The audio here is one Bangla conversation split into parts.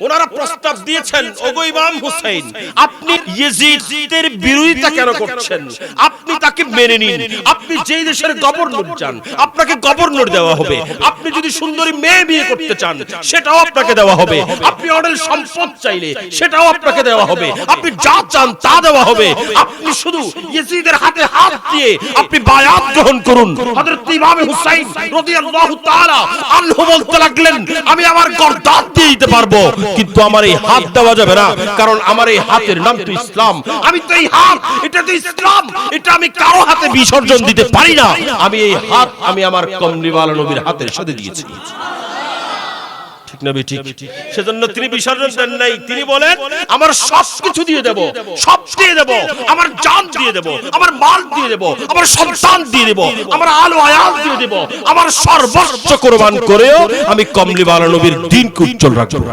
ওনারা প্রস্তাব দিয়েছেন, ওগো ইমাম হুসাইন, আপনি ইয়াজিদের বিরোধিতা কেন করছেন? আপনি তাকে মেনে নিন। আপনি যেই দেশের গভর্নর চান আপনাকে গভর্নর দেওয়া হবে। আপনি যদি সুন্দরী মেয়ে বিয়ে করতে চান সেটাও আপনাকে দেওয়া হবে। আপনি অঢেল সম্পদ চাইলে সেটাও আপনাকে দেওয়া হবে। আপনি যা চান তা দেওয়া হবে। আপনি শুধু ইয়াজিদের হাতে হাত দিয়ে আপনি বায়াত গ্রহণ করুন। হযরত ইমাম হুসাইন রাদিয়াল্লাহু তাআলা আনহু বলতে লাগলেন, আমি আমার গর্দান দিয়ে দিতে পারবো, কিন্তু আমার এই হাত দেওয়া যাবে না, কারণ আমার এই হাতের নাম তো ইসলাম। আমি তো এই হাত, এটা তো ইসলাম, এটা আমি কারো হাতে বিসর্জন দিতে পারি না। আমি এই হাত আমি আমার কমলিওয়ালা নবীর হাতের সাথে দিয়েছি। ঠিক না ঠিক? সেজন্য তিনি বিসর্জন দেন নাই। তিনি বলেন, আমার সবকিছু দিয়ে দেব, সব দিয়ে দেব, আমার জান দিয়ে দেব, আমার মাল দিয়ে দেব, আমার সন্তান দিয়ে দেব, আমার আলো আয়াত দিয়ে দেব, আমার সর্বস্ব কুরবান করেও আমি কমলিওয়ালা নবীর দ্বীনকে উজ্জ্বল রাখব।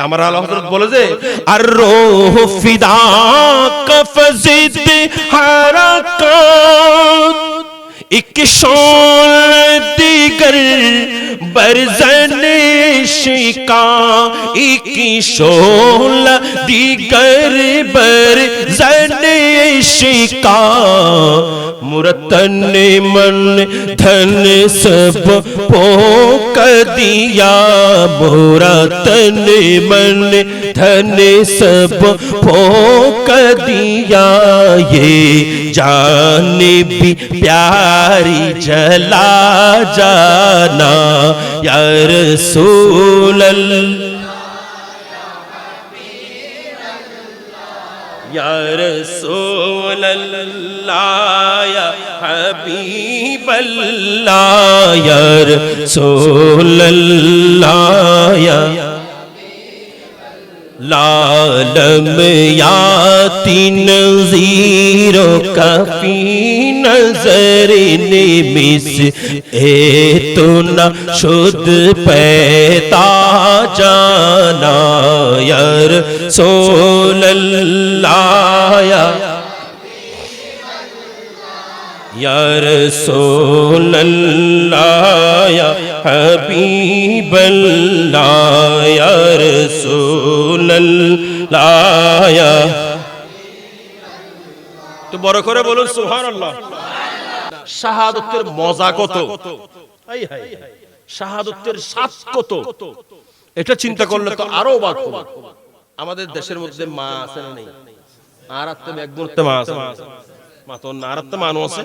আমার আল্লাহ হযরত বলে যে, আর রূহ ফিদা কফজিদ হারাকাত एक शोल दीगर बरज़न शिका, एक शोल दीगर बरज़न शिका, मुरतन मन धन सब पोक दिया, मुरतन मन धन सब पोक दिया, ये जाने भी प्यारी जला जाना, या रसूल या रसूल अल्लाह, या हबीब अल्लाह, या रसूल अल्लाह, या लालम याती नज़ीरो काफी नजर निमिस ए तो न शुद्ध पैदा जाना, या रसूल अल्लाह, या रसूल अल्लाह, या हबीब अल्लाह, या रसूल अल्लाह। তো বড় করে বলুন সুবহানাল্লাহ। শাহাদাতের মজা কত, হাই হাই, শাহাদাতের স্বাদ কত, এটা চিন্তা করলে তো আরো অবাক হবে। আমাদের দেশের মধ্যে মা আছে না নেই? আর আত্মে এক মুহূর্তে মা আছে, মা তো না, আর আত্মে মানুষ আছে,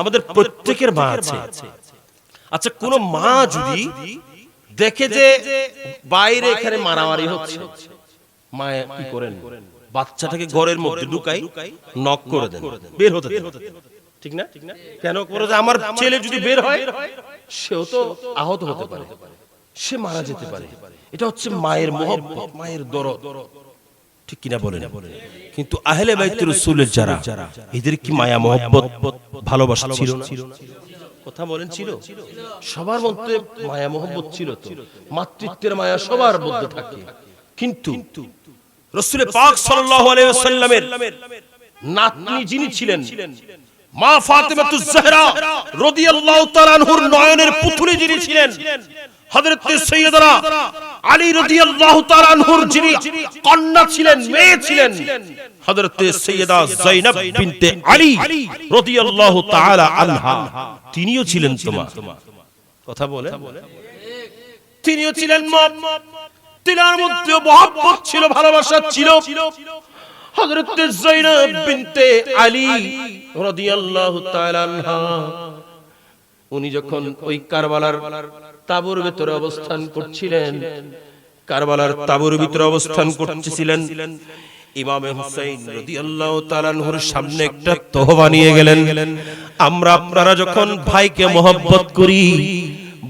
আমাদের প্রত্যেকের মা আছে। আচ্ছা, কোন মা যদি দেখে যে বাইরে এখানে মারামারি হচ্ছে, মা কি করেন? বাচ্চাটাকে ঘরের মধ্যে ঢুকাই নক করে দেন, বের হতে দেন, ঠিক না? কেন করে? যে আমার ছেলে যদি বের হয় সেও তো আহত হতে পারে, সে মারা যেতে পারে। এটা হচ্ছে মায়ের মহব্বত, মায়ের দরদ, ঠিক কিনা বলেন? কিন্তু আহলে বাইত রাসূলের যারা, এদের কি মায়া মহব্বত ভালোবাসা ছিল না? কথা বলেন, ছিল? সবার মধ্যে মায়া মহব্বত ছিল তো, মাতৃত্বের মায়া সবার মধ্যে থাকে। কিন্তু রাসূল পাক সাল্লাল্লাহু আলাইহি ওয়াসাল্লামের নাতনি যিনি ছিলেন, মা ফাতেমাতুজ জাহরা রাদিয়াল্লাহু তাআলা আনহুর নয়নের পুতুলি যিনি ছিলেন, হযরত সাইয়্যিদানা আলী রাদিয়াল্লাহু তাআলা আনহুর যিনি কন্যা ছিলেন, মেয়ে ছিলেন, হযরত সাইয়্যিদা যায়েনব বিনতে আলী রাদিয়াল্লাহু তাআলা আনহা, তিনিও ছিলেন তোমা। কথা বলে, তিনিও ছিলেন মা। তিনার মধ্যে মহব্বত ছিল, ভালোবাসা ছিল। হযরত যায়েনব বিনতে আলী রাদিয়াল্লাহু তাআলা আনহা, উনি যখন ওই কারবালার তাবুর ভিতরে অবস্থান করছিলেন, কারবালার তাবুর ভিতরে অবস্থান করতেছিলেন, ইমাম হুসাইন রাদিয়াল্লাহু তাআলা আনহুর সামনে একটা তোহফা নিয়ে গেলেন। আমরা আপনারা যখন ভাইকে মহব্বত করি,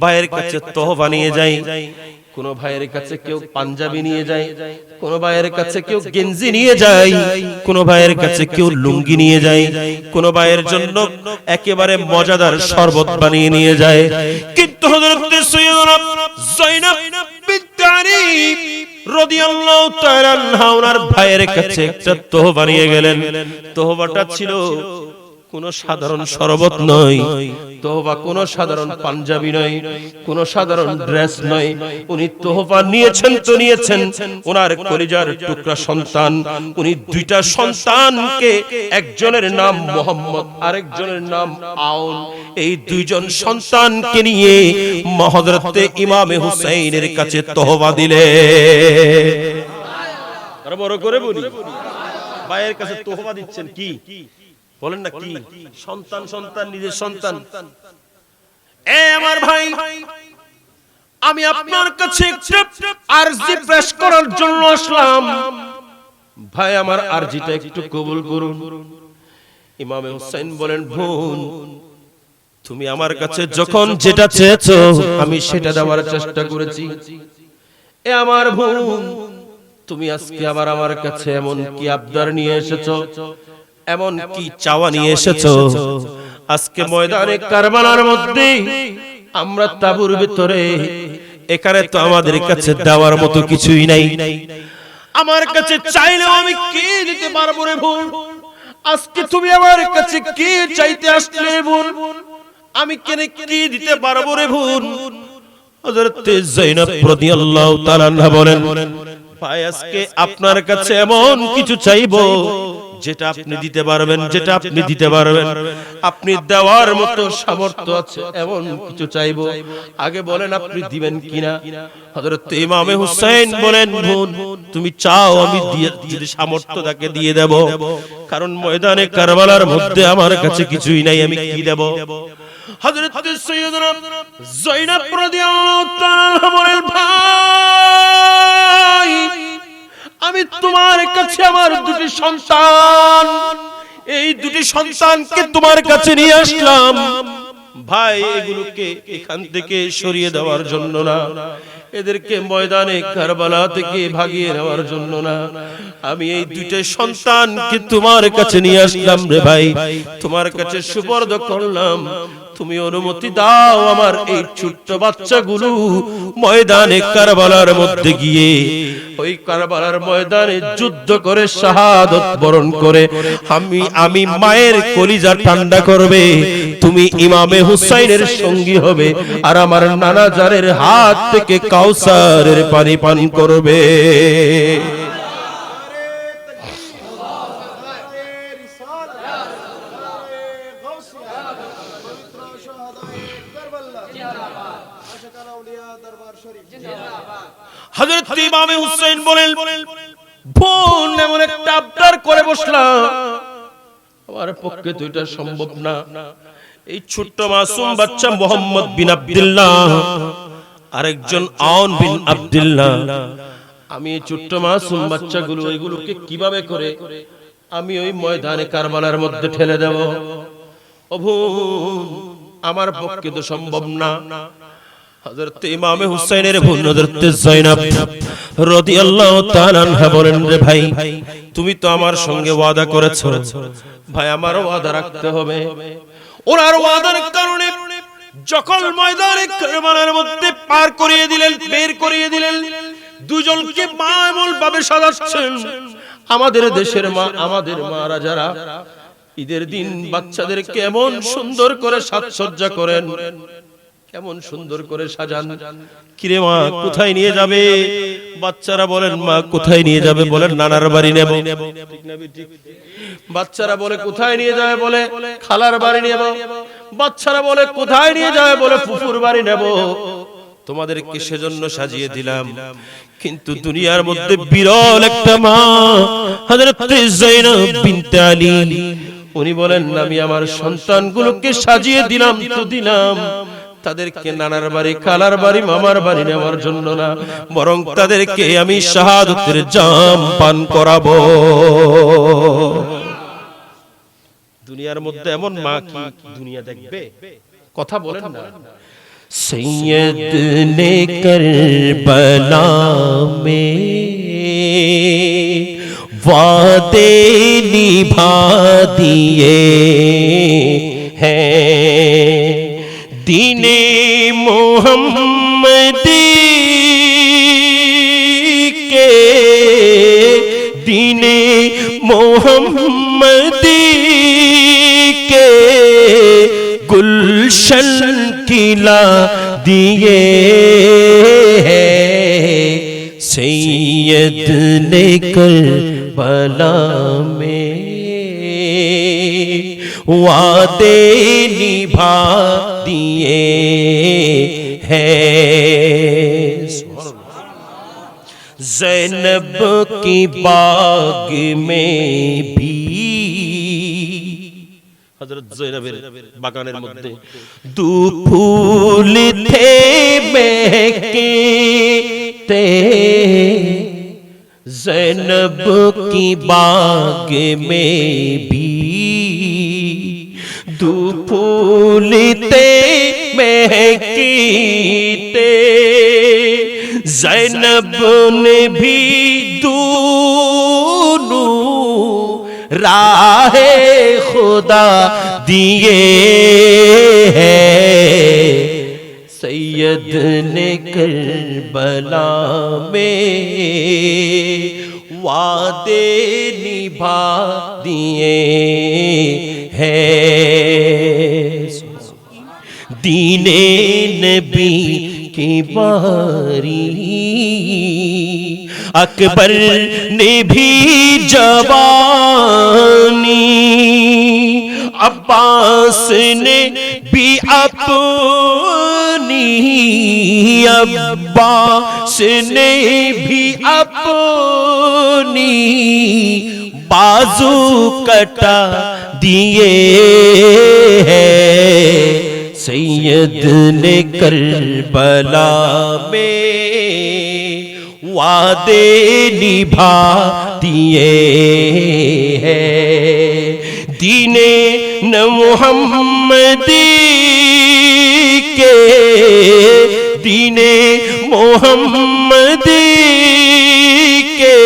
ভাইয়ের কাছে তোহফা নিয়ে যাই। কোন ভাইয়ের কাছে কেউ পাঞ্জাবি নিয়ে যায়, কোন ভাইয়ের কাছে কেউ গেঞ্জি নিয়ে যায়, কোন ভাইয়ের কাছে কেউ লুঙ্গি নিয়ে যায়, কোন ভাইয়ের জন্য একেবারে মজাদার শরবত বানিয়ে নিয়ে যায়। কিন্তু হযরত সাইয়্যিদানা যায়েনব বিনতে আলী রাদিয়াল্লাহু তাআলা আনহা ওনার ভাইয়ের কাছে একটা তোহফা নিয়ে গেলেন। তোহফাটা ছিল কোনো সাধারণ শরবত নয়, তোহফা কোনো সাধারণ পাঞ্জাবি নয়, কোনো সাধারণ ড্রেস নয়। উনি তোহফা নিয়েছেন তো নিয়েছেন ওনার কলিজার টুকরা সন্তান। উনি দুইটা সন্তানকে, একজনের নাম মোহাম্মদ, আরেকজনের নাম আউন, এই দুইজন সন্তানকে নিয়ে হযরতে ইমামে হুসাইনের কাছে তোহফা দিলে। আর বড় করে বলি, ভাইয়ের কাছে তোহফা দিচ্ছেন কি বলেন না, কি সন্তান, সন্তান, নিজের সন্তান। এ আমার ভাই, আমি আপনার কাছে আরজি পেশ করার জন্য আসলাম। ভাই আমার আরজিটা একটু কবুল করুন। ইমামে হুসাইন বলেন, বোন তুমি আমার কাছে যখন যেটা চেয়েছো আমি সেটা দেওয়ার চেষ্টা করেছি। এ আমার বোন, তুমি আজকে আবার আমার কাছে এমন কি আবদার নিয়ে এসেছো, এমন কি চাওয়া নিয়ে এসেছো? আজকে ময়দানে কারবালার মধ্যে আমরা তাঁবুর ভিতরে, এখানে তো আমাদের কাছে দেওয়ার মতো কিছুই নাই। আমার কাছে চাইলেও আমি কি দিতে পারবো রে বোন? আজকে তুমি আমার কাছে কি চাইতে আসলে বোন? আমি কেন কি দিতে পারবো রে বোন? হযরত যায়েনব রাদিয়াল্লাহু তাআলা আনহা বলেন, ভাই আজকে আপনার কাছে এমন কিছু চাইবো যেটা আপনি দিতে পারবেন, যেটা আপনি দিতে পারবেন, আপনি দেওয়ার মতো সামর্থ্য আছে এমন কিছু চাইবো। আগে বলেন আপনি দিবেন কিনা? হযরত ইমামে হুসাইন বলেন, বোন তুমি চাও আমি দিয়ে, যদি সামর্থ্য তাকে দিয়ে দেব, কারণ ময়দানে কারবালার মধ্যে আমার কাছে কিছুই নাই, আমি কি দেব? হযরত সাইয়্যিদানা যায়েনব রাদিয়াল্লাহু তাআলা বলেন, ভাই আমি তোমার কাছে আমার দুটি সন্তান, এই দুটি সন্তানকে তোমার কাছে নিয়ে আসলাম। ভাই এগুলোকে এখান থেকে সরিয়ে দেওয়ার জন্য না, এদেরকে ময়দানে কারবালা থেকে ভাগিয়ে নেওয়ার জন্য না, আমি এই দুইটা সন্তানকে তোমার কাছে নিয়ে আসলাম রে ভাই, তোমার কাছে সুপর্দ করলাম। তুমি অনুমতি দাও আমার এই ছোট্ট বাচ্চাগুলো ময়দানে কারবালার মধ্যে গিয়ে, ওই কারবালার ময়দানে যুদ্ধ করে শাহাদত বরণ করে আমি মায়ের কলিজা ঠান্ডা করবে, তুমি ইমামে হুসাইনের সঙ্গী হবে, আর আমার নানা জানের হাত থেকে কাউসারের পানি পান করবে। হযরত ইমামে হুসাইন বলেন, বোন এমন একটা আবদার করে বসলাম, আমার পক্ষে তো এটা সম্ভব না। এই ছোট্ট মাসুম বাচ্চা মুহাম্মদ বিন আব্দুল্লাহ, আরেকজন আউন বিন আব্দুল্লাহ, আমি এই ছোট্ট মাসুম বাচ্চাগুলো এগুলোকে কিভাবে করে আমি ওই ময়দানে কারবালার মধ্যে ঠেলে দেব? ও বোন আমার পক্ষে তো সম্ভব না। হযরত ইমামে হুসাইনের বোন হযরত যায়েনব রাদিয়াল্লাহু তাআলা আনহা বলেন, রে ভাই তুমি তো আমার সঙ্গে ওয়াদা করেছো, ভাই আমারও ওয়াদা রাখতে হবে। ওনার ওয়াদার কারণে যখন ময়দানে কারবালার মধ্যে পার করিয়ে দিলেন, বের করিয়ে দিলেন, দুজনকে মা এমন ভাবে সাজাচ্ছেন। আমাদের দেশের মা, আমাদের মারা যারা ঈদের দিন বাচ্চাদেরকে এমন সুন্দর করে সাজসজ্জা করেন, কেমন সুন্দর করে সাজান। কিরে মা কোথায় নিয়ে যাবে? বাচ্চারা বলেন, মা কোথায় নিয়ে যাবে? বলেন নানার বাড়ি নেব। বাচ্চারা বলে কোথায় নিয়ে যাবে? বলে খালার বাড়ি নেব। বাচ্চারা বলে কোথায় নিয়ে যাবে? বলে ফুফুর বাড়ি নেব। তোমাদেরকে সেজন্য সাজিয়ে দিলাম, কিন্তু দুনিয়ার মধ্যে বিরল একটা মা হযরত যায়েনব বিনতে আলী, উনি বলেন আমি আমার সন্তানগুলোকে সাজিয়ে দিলাম তো দিলাম, তাদেরকে নানার বাড়ি, খালার বাড়ি, মামার বাড়ি নেওয়ার জন্য না, বরং তাদেরকে আমি শাহাদাতের জাম পান করাবো। দুনিয়ার মধ্যে এমন মা কি দুনিয়া দেখবে? কথা বলেন না। সৈয়দ নে কারবালা মে वादे निभा दिए हैं, दीने मोहम्मदी के, दीने मोहम्मदी के सिला दिए हैं सैयद ने करबला में वादे निभा दिए हैं। ज़ैनब की बाग में भी हज़रत ज़ैनबेर बागानेर मध्य दो फूल थे महकते ज़ैनब की बाग में भी दो फूल थे महकते ज़ैनब ने भी दोनों राहे खुदा दिए हैं सैयद ने करबला में वादे निभा दिए हैं। दीने नबी की बारी अकबर ने भी जवानी अब्बास ने भी अपनी अब्बास ने भी अपनी बाजू कटा दिए हैं सैयद ने करबला में वादे निभा दिए हैं। दीने न मुहम्मदी के दीने मुहम्मदी के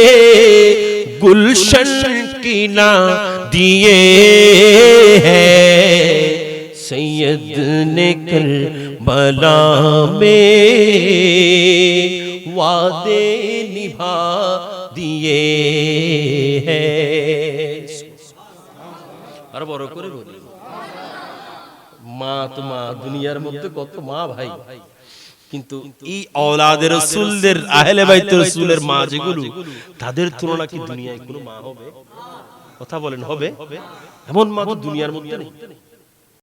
गुलशन की ना दिए हैं सैयद ने करबला में वादे निभा दिए हैं। আর বড় করে বলি মা তো মা দুনিয়ার মধ্যে কত মা ভাই কিন্তু এই আওলাদে রাসূলদের আহলে বাইত রাসূলের মা যেগুলো তাদের তুলনা কি দুনিয়ায় কোনো মা হবে কথা বলেন হবে এমন মা তো দুনিয়ার মধ্যে নেই